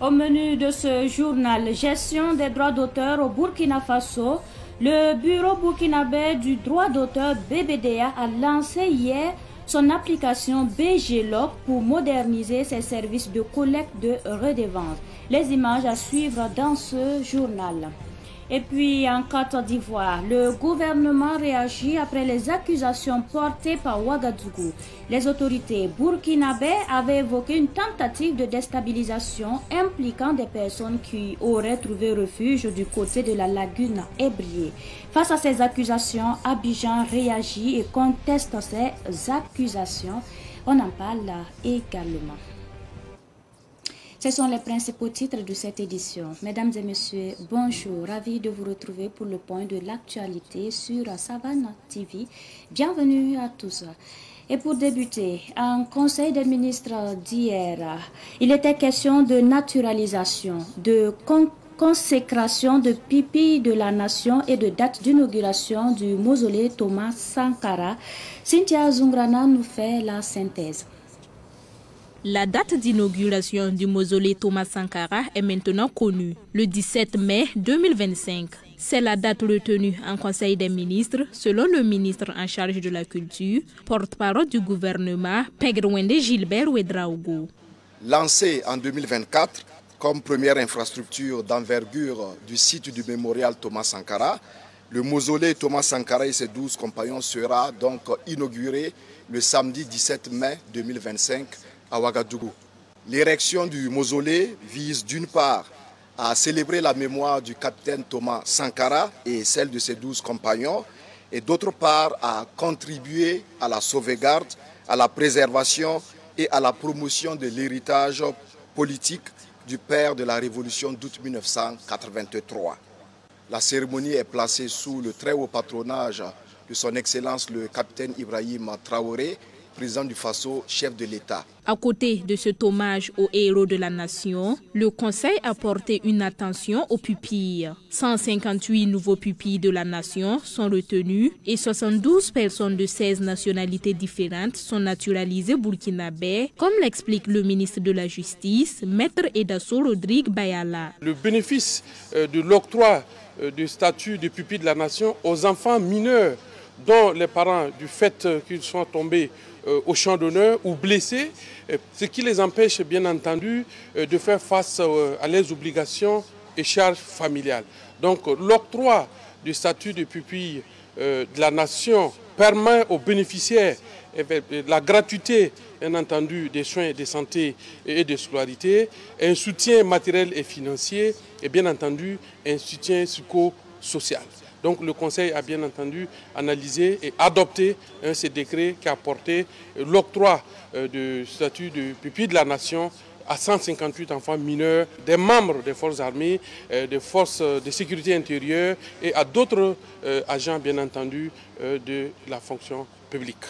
Au menu de ce journal, gestion des droits d'auteur au Burkina Faso, le bureau burkinabé du droit d'auteur BBDA a lancé hier son application BGLOC pour moderniser ses services de collecte de redevances. Les images à suivre dans ce journal. Et puis en Côte d'Ivoire, le gouvernement réagit après les accusations portées par Ouagadougou. Les autorités burkinabées avaient évoqué une tentative de déstabilisation impliquant des personnes qui auraient trouvé refuge du côté de la lagune Ébrié. Face à ces accusations, Abidjan réagit et conteste ces accusations. On en parle également. Ce sont les principaux titres de cette édition. Mesdames et messieurs, bonjour. Ravi de vous retrouver pour le point de l'actualité sur Savane TV. Bienvenue à tous. Et pour débuter, en Conseil des ministres d'hier, il était question de naturalisation, de consécration de pupille de la nation et de date d'inauguration du mausolée Thomas Sankara. Cynthia Zungrana nous fait la synthèse. La date d'inauguration du mausolée Thomas Sankara est maintenant connue, le 17 mai 2025. C'est la date retenue en Conseil des ministres, selon le ministre en charge de la culture, porte-parole du gouvernement, Pegrewende Gilbert Ouedraogo. Lancé en 2024 comme première infrastructure d'envergure du site du mémorial Thomas Sankara, le mausolée Thomas Sankara et ses 12 compagnons sera donc inauguré le samedi 17 mai 2025 à Ouagadougou. L'érection du mausolée vise d'une part à célébrer la mémoire du capitaine Thomas Sankara et celle de ses 12 compagnons et d'autre part à contribuer à la sauvegarde, à la préservation et à la promotion de l'héritage politique du père de la révolution d'août 1983. La cérémonie est placée sous le très haut patronage de son Excellence le capitaine Ibrahim Traoré, président du Faso, chef de l'État. À côté de cet hommage aux héros de la nation, le Conseil a porté une attention aux pupilles. 158 nouveaux pupilles de la nation sont retenus et 72 personnes de 16 nationalités différentes sont naturalisées burkinabè, comme l'explique le ministre de la Justice, Maître Edasso Rodrigue Bayala. Le bénéfice de l'octroi du statut de pupille de la nation aux enfants mineurs dont les parents, du fait qu'ils sont tombés au champ d'honneur ou blessés, ce qui les empêche bien entendu de faire face à leurs obligations et charges familiales. Donc l'octroi du statut de pupille de la nation permet aux bénéficiaires la gratuité bien entendu des soins de santé et de scolarité, un soutien matériel et financier et bien entendu un soutien psychosocial. Donc le Conseil a bien entendu analysé et adopté ce décret qui a porté l'octroi du statut de pupille de la nation à 158 enfants mineurs, des membres des forces armées, des forces de sécurité intérieure et à d'autres agents bien entendu de la fonction publique.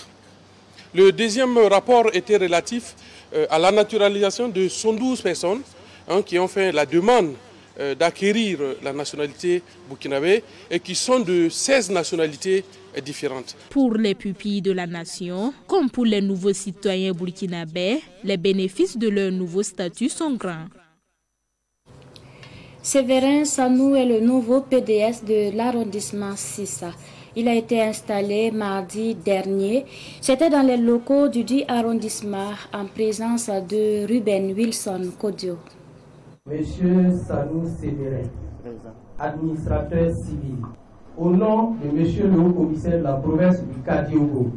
Le deuxième rapport était relatif à la naturalisation de 112 personnes qui ont fait la demande d'acquérir la nationalité burkinabé et qui sont de 16 nationalités différentes. Pour les pupilles de la nation, comme pour les nouveaux citoyens burkinabés, les bénéfices de leur nouveau statut sont grands. Séverin Sanou est le nouveau PDS de l'arrondissement 6. Il a été installé mardi dernier. C'était dans les locaux du dit arrondissement en présence de Ruben Wilson Kodio. Monsieur Sanou Séverin, administrateur civil, au nom de Monsieur le haut-commissaire de la province du Kadiogo,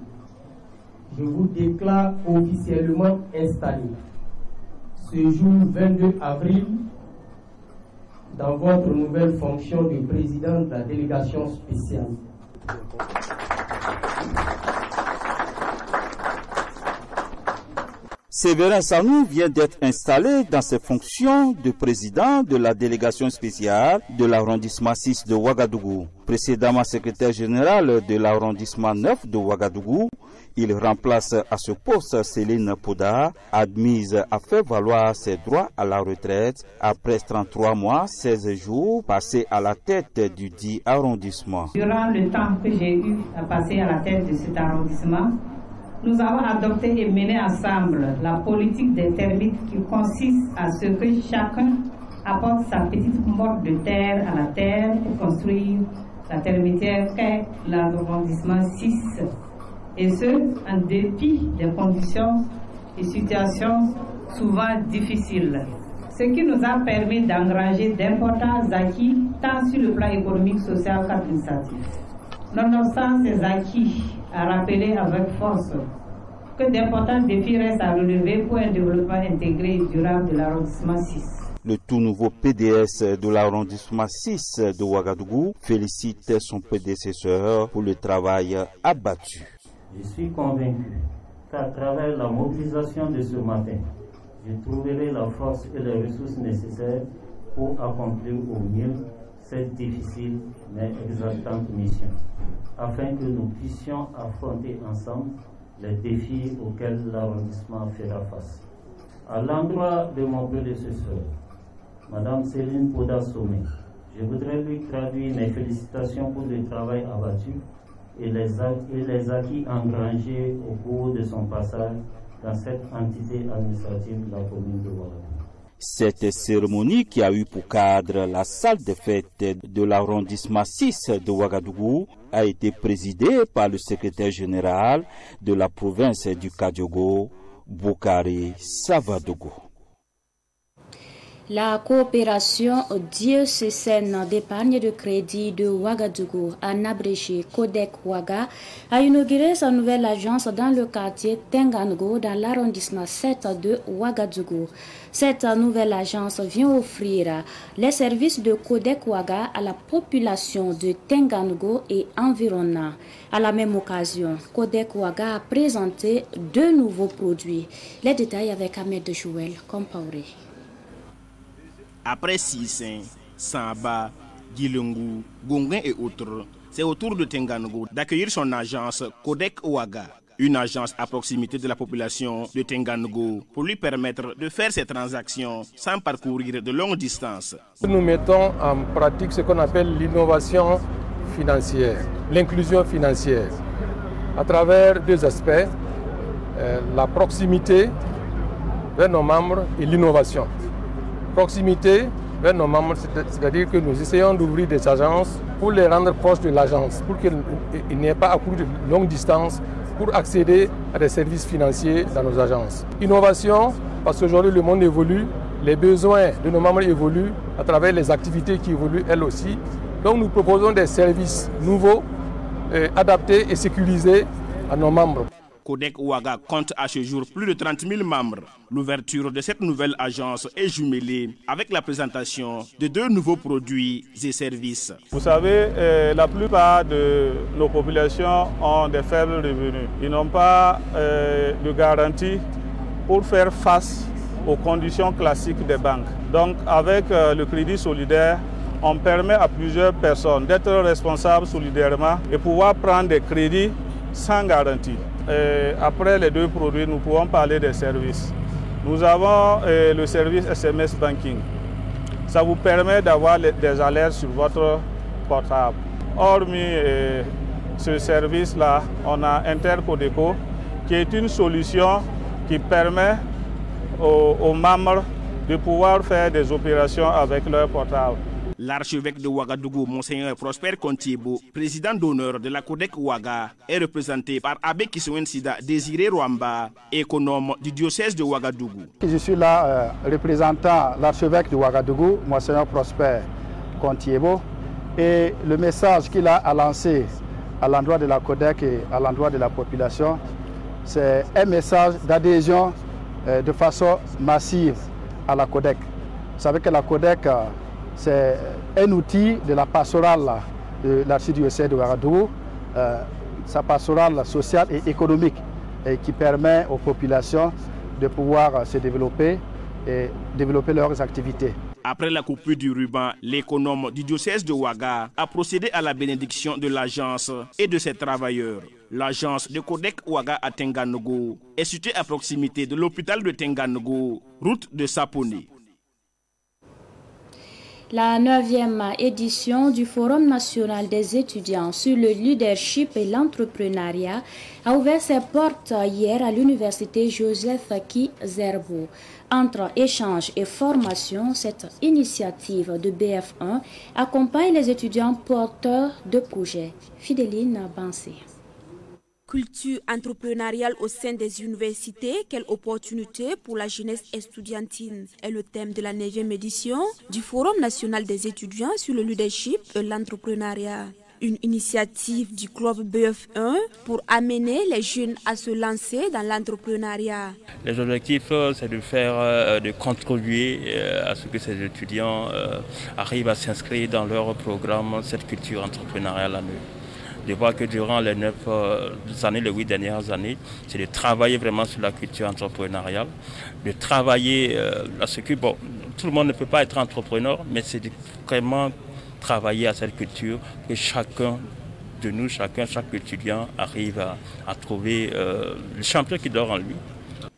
je vous déclare officiellement installé ce jour 22 avril dans votre nouvelle fonction de président de la délégation spéciale. Séverin Sanou vient d'être installé dans ses fonctions de président de la délégation spéciale de l'arrondissement 6 de Ouagadougou. Précédemment secrétaire général de l'arrondissement 9 de Ouagadougou, il remplace à ce poste Céline Poda, admise à faire valoir ses droits à la retraite après 33 mois, 16 jours passés à la tête du dit arrondissement. Durant le temps que j'ai eu à passer à la tête de cet arrondissement, nous avons adopté et mené ensemble la politique des termites qui consiste à ce que chacun apporte sa petite morte de terre à la terre pour construire la termitière qu'est l'arrondissement 6. Et ce, en dépit des conditions et situations souvent difficiles. Ce qui nous a permis d'engranger d'importants acquis tant sur le plan économique, social qu'administratif. Nonobstant ces acquis, à rappeler avec force que d'importants défis restent à relever pour un développement intégré et durable de l'arrondissement 6. Le tout nouveau PDS de l'arrondissement 6 de Ouagadougou félicite son prédécesseur pour le travail abattu. Je suis convaincu qu'à travers la mobilisation de ce matin, je trouverai la force et les ressources nécessaires pour accomplir au mieux cette difficile mais exaltante mission, afin que nous puissions affronter ensemble les défis auxquels l'arrondissement fera face. À l'endroit de mon prédécesseur, Madame Céline Poda-Somé, je voudrais lui traduire mes félicitations pour le travail abattu et les acquis engrangés au cours de son passage dans cette entité administrative de la commune de Ouagadougou. Cette cérémonie, qui a eu pour cadre la salle de fête de l'arrondissement 6 de Ouagadougou, a été présidée par le secrétaire général de la province du Kadiogo, Boukari Savadogo. La coopération diocésaine d'épargne de crédit de Ouagadougou, en abrégé Codec Ouaga, a inauguré sa nouvelle agence dans le quartier Tengango, dans l'arrondissement 7 de Ouagadougou. Cette nouvelle agence vient offrir les services de Codec Ouaga à la population de Tengango et environnant. À la même occasion, Codec Ouaga a présenté 2 nouveaux produits. Les détails avec Ahmed Jouel Compaoré. Après Sissin, Samba, Gilungu, Gonguin et autres, c'est au tour de Tengango d'accueillir son agence Codec Ouaga, une agence à proximité de la population de Tengango pour lui permettre de faire ses transactions sans parcourir de longues distances. Nous mettons en pratique ce qu'on appelle l'innovation financière, l'inclusion financière, à travers 2 aspects, la proximité vers nos membres et l'innovation. Proximité vers nos membres, c'est-à-dire que nous essayons d'ouvrir des agences pour les rendre proches de l'agence, pour qu'il n'y ait pas à courir de longues distances pour accéder à des services financiers dans nos agences. Innovation, parce qu'aujourd'hui le monde évolue, les besoins de nos membres évoluent à travers les activités qui évoluent elles aussi. Donc nous proposons des services nouveaux, adaptés et sécurisés à nos membres. Codec Ouaga compte à ce jour plus de 30 000 membres. L'ouverture de cette nouvelle agence est jumelée avec la présentation de 2 nouveaux produits et services. Vous savez, la plupart de nos populations ont des faibles revenus. Ils n'ont pas de garantie pour faire face aux conditions classiques des banques. Donc avec le crédit solidaire, on permet à plusieurs personnes d'être responsables solidairement et pouvoir prendre des crédits sans garantie. Après les 2 produits, nous pouvons parler des services. Nous avons le service SMS Banking. Ça vous permet d'avoir des alertes sur votre portable. Hormis ce service-là, on a Intercodeco, qui est une solution qui permet aux membres de pouvoir faire des opérations avec leur portable. L'archevêque de Ouagadougou, Monseigneur Prosper Kontiebo, président d'honneur de la Codec Ouaga, est représenté par Abbé Kissouen Sida Désiré Rwamba, économe du diocèse de Ouagadougou. Je suis là représentant l'archevêque de Ouagadougou, Monseigneur Prosper Kontiebo, et le message qu'il a à lancer à l'endroit de la Codec et à l'endroit de la population, c'est un message d'adhésion de façon massive à la Codec. Vous savez que la Codec, c'est un outil de la pastorale de l'archidiocèse de Ouagadougou, sa pastorale sociale et économique, et qui permet aux populations de pouvoir se développer et développer leurs activités. Après la coupure du ruban, l'économe du diocèse de Ouaga a procédé à la bénédiction de l'agence et de ses travailleurs. L'agence de Codec Ouaga à Tengango est située à proximité de l'hôpital de Tengango, route de Saponi. La 9e édition du Forum national des étudiants sur le leadership et l'entrepreneuriat a ouvert ses portes hier à l'université Joseph Ki-Zerbo. Entre échanges et formation, cette initiative de BF1 accompagne les étudiants porteurs de projets. Fidéline Bansé. Culture entrepreneuriale au sein des universités, quelle opportunité pour la jeunesse estudiantine est le thème de la 9e édition du Forum national des étudiants sur le leadership et l'entrepreneuriat. Une initiative du club BF1 pour amener les jeunes à se lancer dans l'entrepreneuriat. Les objectifs, c'est de contribuer à ce que ces étudiants arrivent à s'inscrire dans leur programme, cette culture entrepreneuriale à nous. Je vois que durant les 9 années, les 8 dernières années, c'est de travailler vraiment sur la culture entrepreneuriale, de travailler à ce que, bon, tout le monde ne peut pas être entrepreneur, mais c'est de vraiment travailler à cette culture, que chacun de nous, chaque étudiant arrive à trouver le champion qui dort en lui.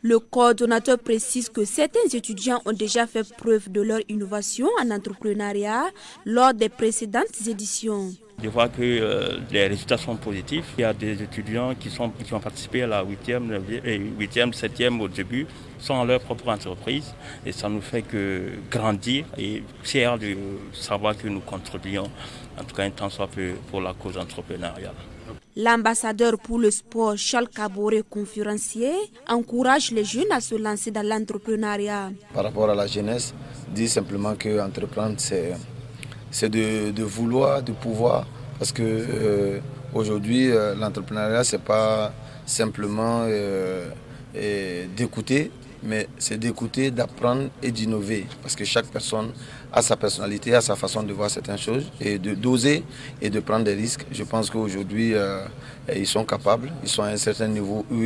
Le coordonnateur précise que certains étudiants ont déjà fait preuve de leur innovation en entrepreneuriat lors des précédentes éditions. Je vois que les résultats sont positifs. Il y a des étudiants qui ont participé à la 8e, 7e au début, sont en leur propre entreprise. Et ça nous fait que grandir et fiers de savoir que nous contribuons, en tout cas un temps soit peu, pour la cause entrepreneuriale. L'ambassadeur pour le sport, Charles Kaboré, conférencier, encourage les jeunes à se lancer dans l'entrepreneuriat. Par rapport à la jeunesse, dit simplement qu'entreprendre, c'est de vouloir, de pouvoir, parce que aujourd'hui l'entrepreneuriat c'est pas simplement d'écouter, mais c'est d'écouter, d'apprendre et d'innover, parce que chaque personne a sa personnalité, a sa façon de voir certaines choses et d'oser et de prendre des risques. Je pense qu'aujourd'hui ils sont capables, ils sont à un certain niveau où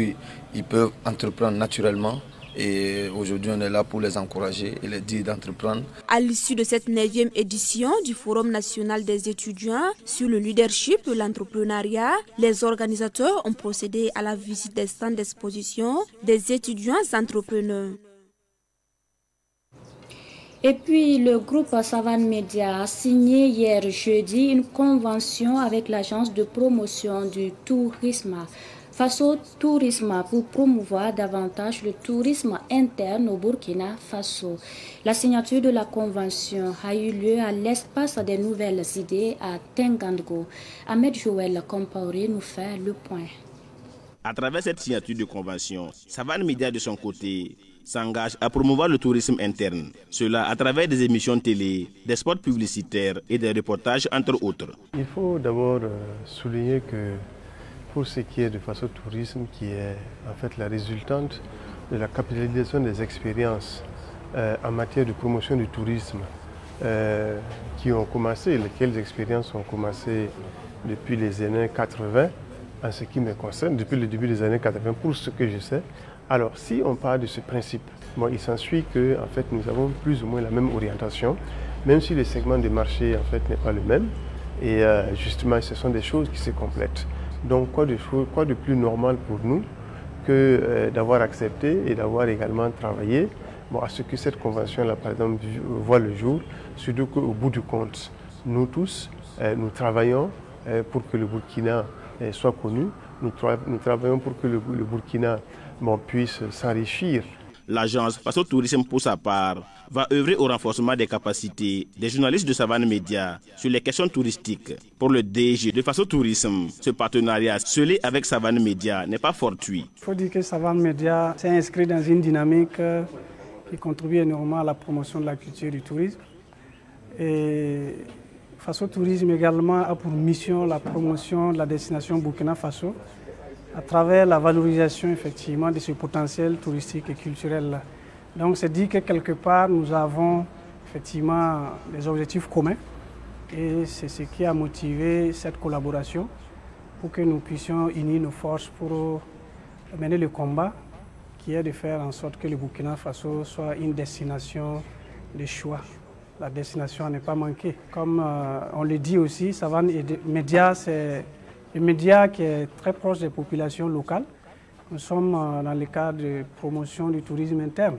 ils peuvent entreprendre naturellement. Et aujourd'hui, on est là pour les encourager et les dire d'entreprendre. À l'issue de cette 9e édition du Forum national des étudiants sur le leadership et l'entrepreneuriat, les organisateurs ont procédé à la visite des stands d'exposition des étudiants entrepreneurs. Et puis, le groupe Savane Media a signé hier jeudi une convention avec l'agence de promotion du tourisme Faso Tourisme pour promouvoir davantage le tourisme interne au Burkina Faso. La signature de la convention a eu lieu à l'espace des nouvelles idées à Tengandgo. Ahmed Joël Compaoré nous fait le point. À travers cette signature de convention, Savane Media de son côté s'engage à promouvoir le tourisme interne. Cela à travers des émissions télé, des spots publicitaires et des reportages entre autres. Il faut d'abord souligner que pour ce qui est de Faso Tourisme, qui est en fait la résultante de la capitalisation des expériences en matière de promotion du tourisme qui ont commencé, lesquelles expériences ont commencé depuis les années 80, en ce qui me concerne, depuis le début des années 80, pour ce que je sais. Alors, si on parle de ce principe, bon, il s'ensuit que en fait, nous avons plus ou moins la même orientation, même si le segment de marché en fait, n'est pas le même. Et justement, ce sont des choses qui se complètent. Donc, quoi de plus normal pour nous que d'avoir accepté et d'avoir également travaillé à ce que cette convention-là, par exemple, voit le jour, surtout qu'au bout du compte, nous tous, nous travaillons pour que le Burkina soit connu, nous travaillons pour que le Burkina puisse s'enrichir. L'agence Faso Tourisme, pour sa part, va œuvrer au renforcement des capacités des journalistes de Savane Media sur les questions touristiques. Pour le DG de Faso Tourisme, ce partenariat scellé avec Savane Media n'est pas fortuit. Il faut dire que Savane Media s'est inscrit dans une dynamique qui contribue énormément à la promotion de la culture du tourisme. Et Faso Tourisme également a pour mission la promotion de la destination Burkina Faso à travers la valorisation effectivement de ce potentiel touristique et culturel. Donc c'est dit que quelque part nous avons effectivement des objectifs communs et c'est ce qui a motivé cette collaboration pour que nous puissions unir nos forces pour mener le combat qui est de faire en sorte que le Burkina Faso soit une destination de choix. La destination à ne pas manquer. Comme on le dit aussi, Savane Media, c'est un média qui est très proche des populations locales. Nous sommes dans le cadre de promotion du tourisme interne.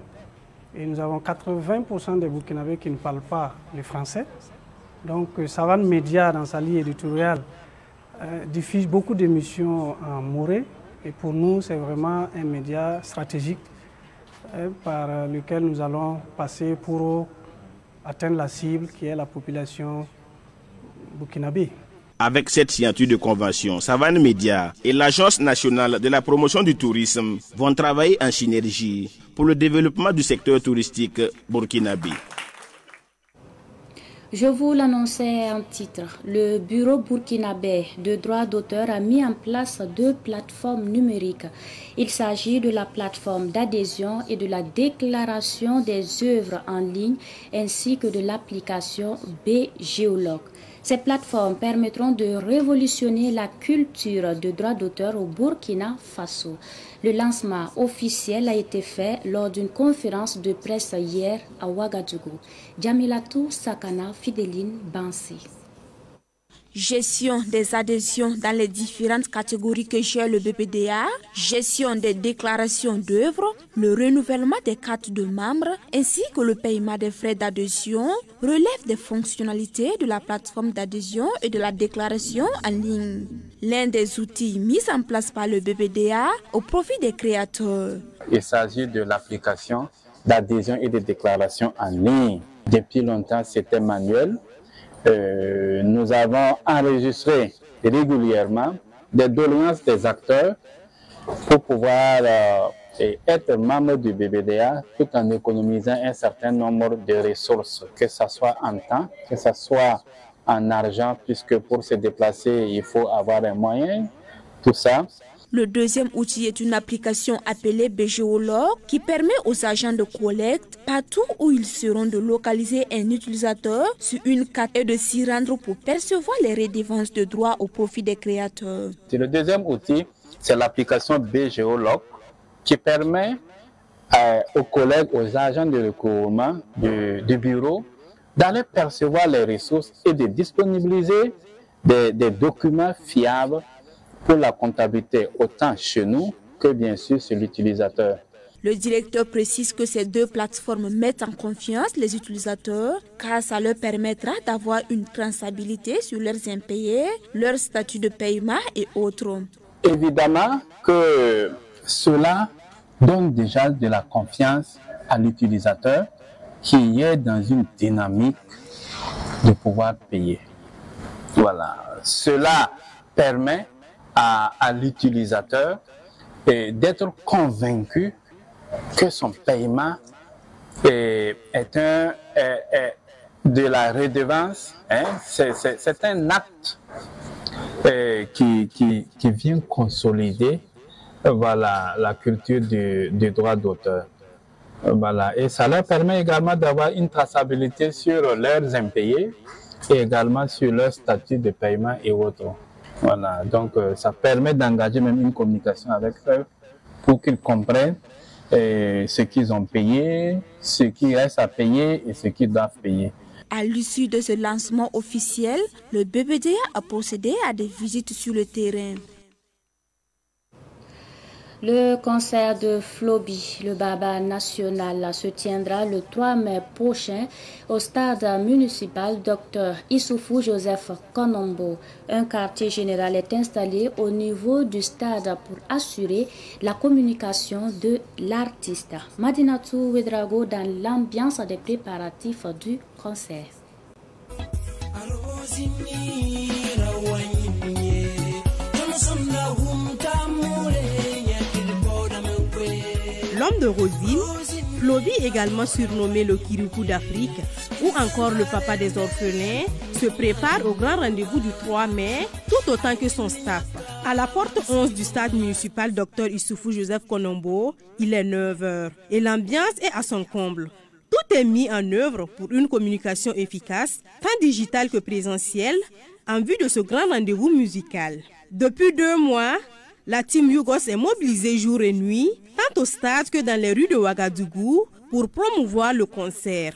Et nous avons 80% des Burkinabés qui ne parlent pas le français. Donc Savane Média, dans sa ligne éditoriale, diffuse beaucoup d'émissions en moré. Et pour nous, c'est vraiment un média stratégique par lequel nous allons passer pour atteindre la cible qui est la population burkinabé. Avec cette signature de convention, Savane Média et l'Agence nationale de la promotion du tourisme vont travailler en synergie pour le développement du secteur touristique burkinabé. Je vous l'annonçais en titre. Le Bureau burkinabé de droit d'auteur a mis en place 2 plateformes numériques. Il s'agit de la plateforme d'adhésion et de la déclaration des œuvres en ligne ainsi que de l'application B-Géologue. Ces plateformes permettront de révolutionner la culture de droit d'auteur au Burkina Faso. Le lancement officiel a été fait lors d'une conférence de presse hier à Ouagadougou. Djamilatou Sakana Fideline Bansi. Gestion des adhésions dans les différentes catégories que gère le BPDA, gestion des déclarations d'œuvres, le renouvellement des cartes de membres ainsi que le paiement des frais d'adhésion relèvent des fonctionnalités de la plateforme d'adhésion et de la déclaration en ligne. L'un des outils mis en place par le BPDA au profit des créateurs. Il s'agit de l'application d'adhésion et de déclaration en ligne. Depuis longtemps, c'était manuel. Nous avons enregistré régulièrement des doléances des acteurs pour pouvoir être membre du BBDA tout en économisant un certain nombre de ressources, que ce soit en temps, que ce soit en argent, puisque pour se déplacer, il faut avoir un moyen, tout ça. Le deuxième outil est une application appelée B-Géologue qui permet aux agents de collecte, partout où ils seront, de localiser un utilisateur sur une carte et de s'y rendre pour percevoir les redevances de droit au profit des créateurs. Le deuxième outil, c'est l'application B-Géologue qui permet aux collègues, aux agents de recouvrement du bureau d'aller percevoir les ressources et de disponibiliser des documents fiables pour la comptabilité, autant chez nous que bien sûr chez l'utilisateur. Le directeur précise que ces 2 plateformes mettent en confiance les utilisateurs car ça leur permettra d'avoir une traçabilité sur leurs impayés, leur statut de paiement et autres. Évidemment que cela donne déjà de la confiance à l'utilisateur qui est dans une dynamique de pouvoir payer. Voilà, cela permet à l'utilisateur d'être convaincu que son paiement est de la redevance. C'est un acte qui vient consolider la culture du droit d'auteur. Et ça leur permet également d'avoir une traçabilité sur leurs impayés et également sur leur statut de paiement et autres. Voilà, donc ça permet d'engager même une communication avec eux pour qu'ils comprennent ce qu'ils ont payé, ce qui reste à payer et ce qu'ils doivent payer. À l'issue de ce lancement officiel, le BBDA a procédé à des visites sur le terrain. Le concert de Flobi, le Baba national, se tiendra le 3 mai prochain au stade municipal Dr Issoufou Joseph Konombo. Un quartier général est installé au niveau du stade pour assurer la communication de l'artiste. Madinatou Ouedraogo dans l'ambiance des préparatifs du concert. L'homme de Rosine, Flobi également surnommé le Kirikou d'Afrique ou encore le papa des orphelins, se prépare au grand rendez-vous du 3 mai, tout autant que son staff. À la porte 11 du stade municipal Dr Issoufou Joseph Konombo, il est 9h et l'ambiance est à son comble. Tout est mis en œuvre pour une communication efficace, tant digitale que présentielle, en vue de ce grand rendez-vous musical. Depuis 2 mois, la team Yougos est mobilisée jour et nuit, tant au stade que dans les rues de Ouagadougou, pour promouvoir le concert.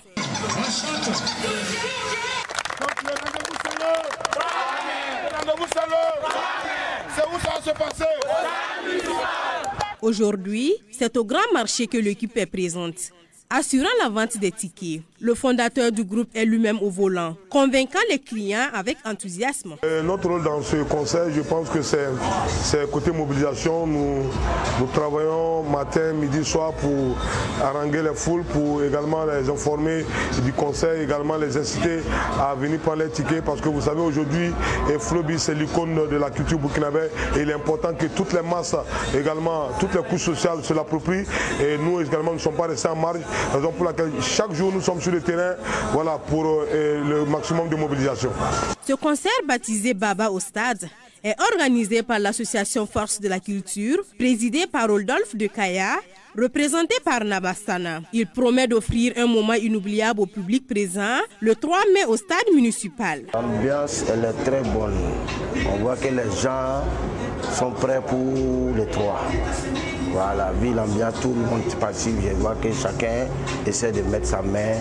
Aujourd'hui, c'est au grand marché que l'équipe est présente. assurant la vente des tickets. Le fondateur du groupe est lui-même au volant, convainquant les clients avec enthousiasme. Notre rôle dans ce conseil, je pense que c'est côté mobilisation. Nous travaillons matin, midi, soir pour haranguer les foules, pour également les informer du conseil, également les inciter à venir prendre les tickets, parce que vous savez aujourd'hui, Floby c'est l'icône de la culture burkinabé et il est important que toutes les masses, également toutes les couches sociales se l'approprient et nous également ne sommes pas restés en marge, raison pour laquelle chaque jour nous sommes sur le terrain, voilà, pour le maximum de mobilisation. Ce concert baptisé Baba au stade est organisé par l'association Force de la Culture, présidée par Rodolphe de Kaya, représenté par Nabastana. Il promet d'offrir un moment inoubliable au public présent le 3 mai au stade municipal. L'ambiance elle est très bonne. On voit que les gens sont prêts pour le 3. Voilà, vu l'ambiance, tout le monde participe. Je vois que chacun essaie de mettre sa main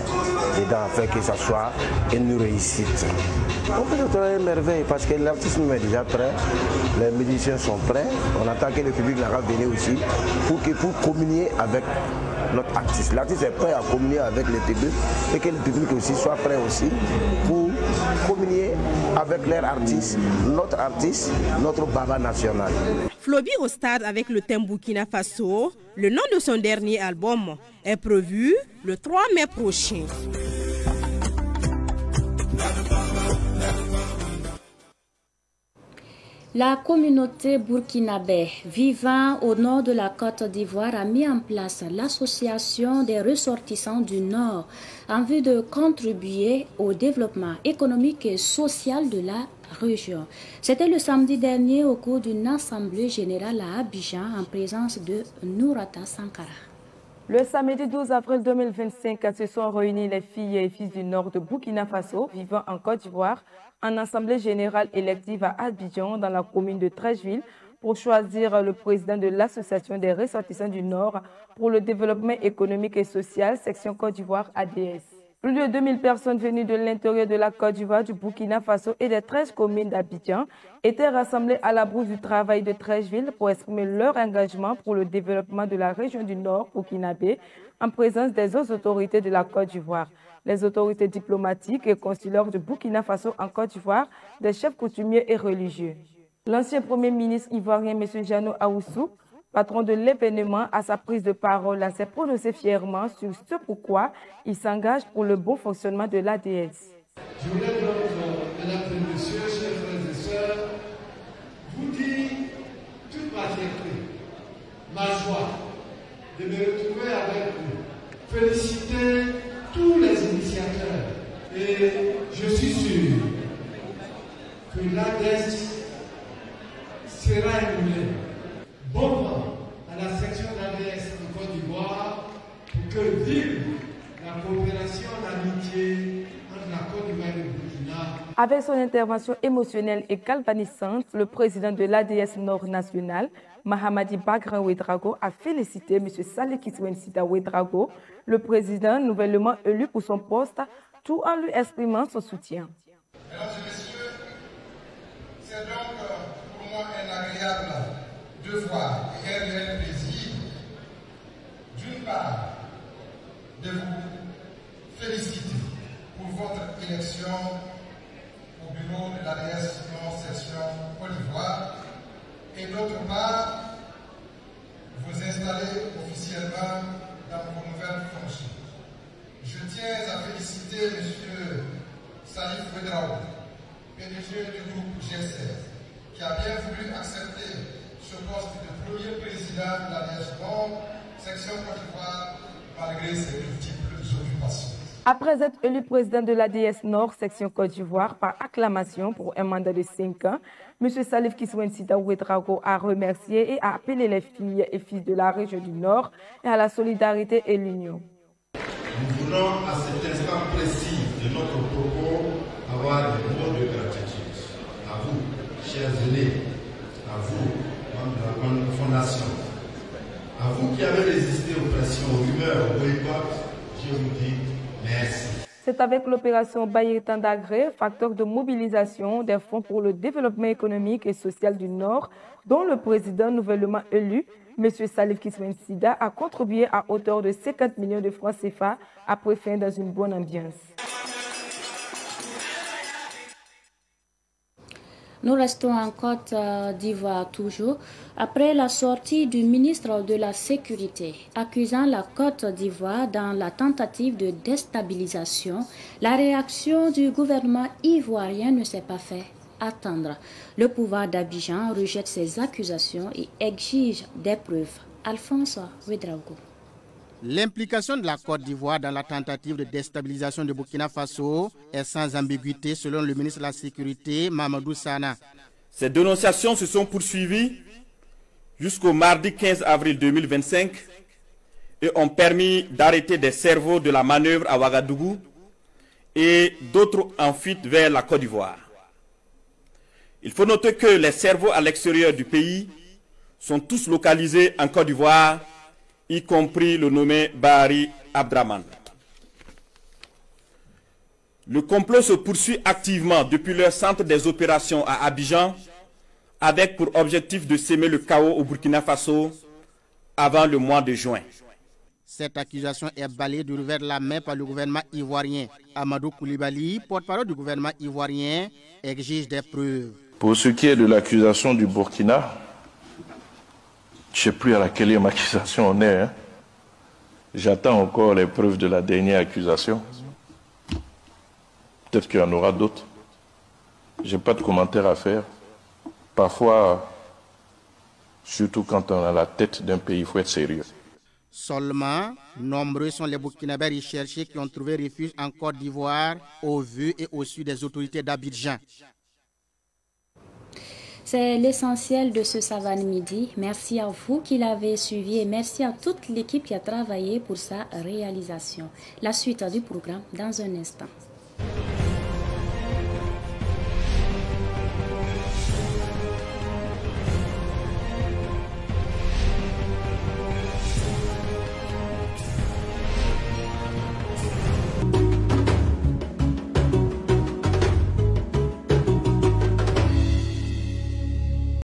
dedans afin que ça soit une réussite. On peut se trouver une merveille parce que l'artiste est déjà prêt, les musiciens sont prêts. On attend que le public va venir aussi pour communier avec notre artiste. L'artiste est prêt à communier avec le public et que le public aussi soit prêt aussi pour communier avec leur artiste, notre Baba national. Floby au stade avec le thème Burkina Faso, le nom de son dernier album, est prévu le 3 mai prochain. La communauté burkinabé vivant au nord de la Côte d'Ivoire a mis en place l'association des ressortissants du Nord en vue de contribuer au développement économique et social de la région. C'était le samedi dernier au cours d'une assemblée générale à Abidjan en présence de Nourata Sankara. Le samedi 12 avril 2025, se sont réunis les filles et fils du nord de Burkina Faso vivant en Côte d'Ivoire en assemblée générale élective à Abidjan dans la commune de Treichville pour choisir le président de l'association des ressortissants du Nord pour le développement économique et social, section Côte d'Ivoire ADS. Plus de 2000 personnes venues de l'intérieur de la Côte d'Ivoire, du Burkina Faso et des 13 communes d'Abidjan étaient rassemblées à la bourse du travail de Treichville pour exprimer leur engagement pour le développement de la région du Nord burkinabé en présence des autres autorités de la Côte d'Ivoire, les autorités diplomatiques et consulaires du Burkina Faso en Côte d'Ivoire, des chefs coutumiers et religieux. L'ancien Premier ministre ivoirien, M. Jeannot Ahoussou, patron de l'événement, à sa prise de parole, s'est prononcé fièrement sur ce pourquoi il s'engage pour le bon fonctionnement de l'ADS. Je voulais donc, mesdames et messieurs, chers frères et sœurs, vous dire toute ma fierté, ma joie de me retrouver avec vous, féliciter tous les initiateurs et je suis sûr que l'ADS sera émulée. Bon vent à la section d'ADS de Côte d'Ivoire pour que vive la coopération, l'amitié entre la Côte d'Ivoire et le Burkina. Avec son intervention émotionnelle et galvanisante, le président de l'ADS Nord National, Mahamadi Bagran Ouedraogo, a félicité M. Saleh Kiswensita Ouedraogo, le président nouvellement élu pour son poste, tout en lui exprimant son soutien. Mesdames et messieurs, c'est donc pour moi un agréable devoir et un réel plaisir, d'une part, de vous féliciter pour votre élection au bureau de l'ADS Nord Section Côte d'Ivoire et d'autre part, vous installer officiellement dans vos nouvelles fonctions. Je tiens à féliciter M. Salif Ouedraogo, PDG du groupe G16, qui a bien voulu accepter ce poste de premier président de l'ADS Nord, section Côte d'Ivoire, malgré ses multiples occupations. Après être élu président de l'ADS Nord, section Côte d'Ivoire, par acclamation pour un mandat de 5 ans, M. Salif Kiswensita Ouedraogo a remercié et a appelé les filles et fils de la région du Nord et à la solidarité et l'union. Nous voulons à cet instant précis de notre propos avoir des mots de gratitude à vous, chers aînés, à vous, membres de la Fondation, à vous qui avez résisté aux pressions, aux rumeurs, aux boycotts, je vous dis merci. C'est avec l'opération Bayetan d'Agré, facteur de mobilisation des fonds pour le développement économique et social du Nord, dont le président nouvellement élu, M. Salif Kiswen Sida a contribué à hauteur de 50 millions de francs CFA après fin dans une bonne ambiance. Nous restons en Côte d'Ivoire toujours. Après la sortie du ministre de la Sécurité accusant la Côte d'Ivoire dans la tentative de déstabilisation, la réaction du gouvernement ivoirien ne s'est pas fait attendre. Le pouvoir d'Abidjan rejette ces accusations et exige des preuves. Alphonse Ouedraogo. L'implication de la Côte d'Ivoire dans la tentative de déstabilisation de Burkina Faso est sans ambiguïté selon le ministre de la Sécurité, Mamadou Sana. Ces dénonciations se sont poursuivies jusqu'au mardi 15 avril 2025 et ont permis d'arrêter des cerveaux de la manœuvre à Ouagadougou et d'autres en fuite vers la Côte d'Ivoire. Il faut noter que les cerveaux à l'extérieur du pays sont tous localisés en Côte d'Ivoire, y compris le nommé Bahari Abdraman. Le complot se poursuit activement depuis leur centre des opérations à Abidjan, avec pour objectif de semer le chaos au Burkina Faso avant le mois de juin. Cette accusation est balayée de revers de la main par le gouvernement ivoirien. Amadou Koulibaly, porte-parole du gouvernement ivoirien, exige des preuves. Pour ce qui est de l'accusation du Burkina, je ne sais plus à quelle accusation on est. J'attends encore les preuves de la dernière accusation. Peut-être qu'il y en aura d'autres. Je n'ai pas de commentaire à faire. Parfois, surtout quand on a la tête d'un pays, il faut être sérieux. Seulement, nombreux sont les Burkinabés recherchés qui ont trouvé refuge en Côte d'Ivoire, au vu et au su des autorités d'Abidjan. C'est l'essentiel de ce Savane Midi. Merci à vous qui l'avez suivi et merci à toute l'équipe qui a travaillé pour sa réalisation. La suite du programme dans un instant.